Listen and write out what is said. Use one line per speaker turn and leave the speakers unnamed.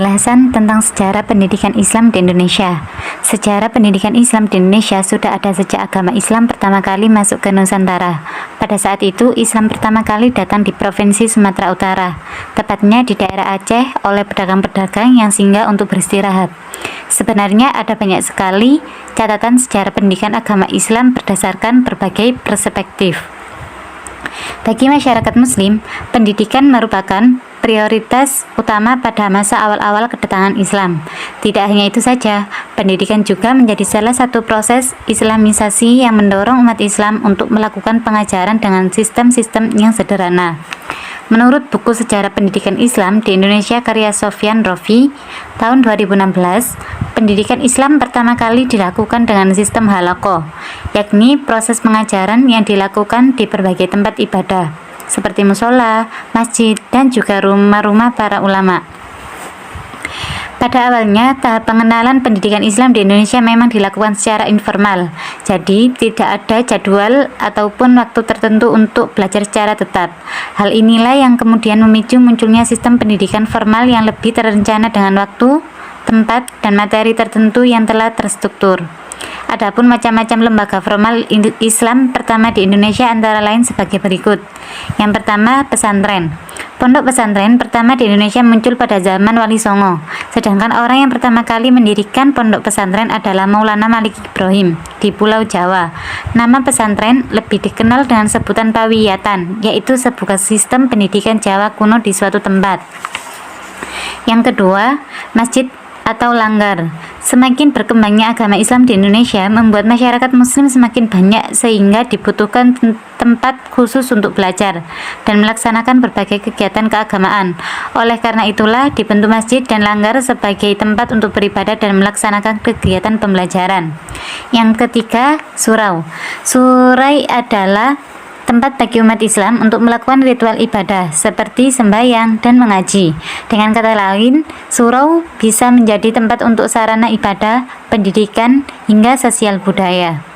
Penjelasan tentang sejarah pendidikan Islam di Indonesia. Sejarah pendidikan Islam di Indonesia sudah ada sejak agama Islam pertama kali masuk ke Nusantara. Pada saat itu, Islam pertama kali datang di Provinsi Sumatera Utara, tepatnya di daerah Aceh oleh pedagang-pedagang yang singgah untuk beristirahat. Sebenarnya ada banyak sekali catatan sejarah pendidikan agama Islam berdasarkan berbagai perspektif. Bagi masyarakat Muslim, pendidikan merupakan prioritas utama pada masa awal-awal kedatangan Islam. Tidak hanya itu saja, pendidikan juga menjadi salah satu proses Islamisasi yang mendorong umat Islam untuk melakukan pengajaran dengan sistem-sistem yang sederhana. Menurut buku Sejarah Pendidikan Islam di Indonesia karya Sofyan Rofi tahun 2016, pendidikan Islam pertama kali dilakukan dengan sistem halaqah, yakni proses pengajaran yang dilakukan di berbagai tempat ibadah, seperti musola, masjid, dan juga rumah-rumah para ulama. Pada awalnya, tahap pengenalan pendidikan Islam di Indonesia memang dilakukan secara informal, jadi tidak ada jadwal ataupun waktu tertentu untuk belajar secara tetap. Hal inilah yang kemudian memicu munculnya sistem pendidikan formal yang lebih terencana dengan waktu, tempat, dan materi tertentu yang telah terstruktur. Adapun macam-macam lembaga formal Islam pertama di Indonesia antara lain sebagai berikut. Yang pertama, pesantren. Pondok pesantren pertama di Indonesia muncul pada zaman Wali Songo, sedangkan orang yang pertama kali mendirikan pondok pesantren adalah Maulana Malik Ibrahim di Pulau Jawa. Nama pesantren lebih dikenal dengan sebutan pawiyatan, yaitu sebuah sistem pendidikan Jawa kuno di suatu tempat. Yang kedua, masjid atau langgar. Semakin berkembangnya agama Islam di Indonesia membuat masyarakat Muslim semakin banyak sehingga dibutuhkan tempat khusus untuk belajar dan melaksanakan berbagai kegiatan keagamaan. Oleh karena itulah dibentuk masjid dan langgar sebagai tempat untuk beribadah dan melaksanakan kegiatan pembelajaran. Yang ketiga, surau. Surai adalah tempat bagi umat Islam untuk melakukan ritual ibadah seperti sembahyang dan mengaji. Dengan kata lain, surau bisa menjadi tempat untuk sarana ibadah, pendidikan, hingga sosial budaya.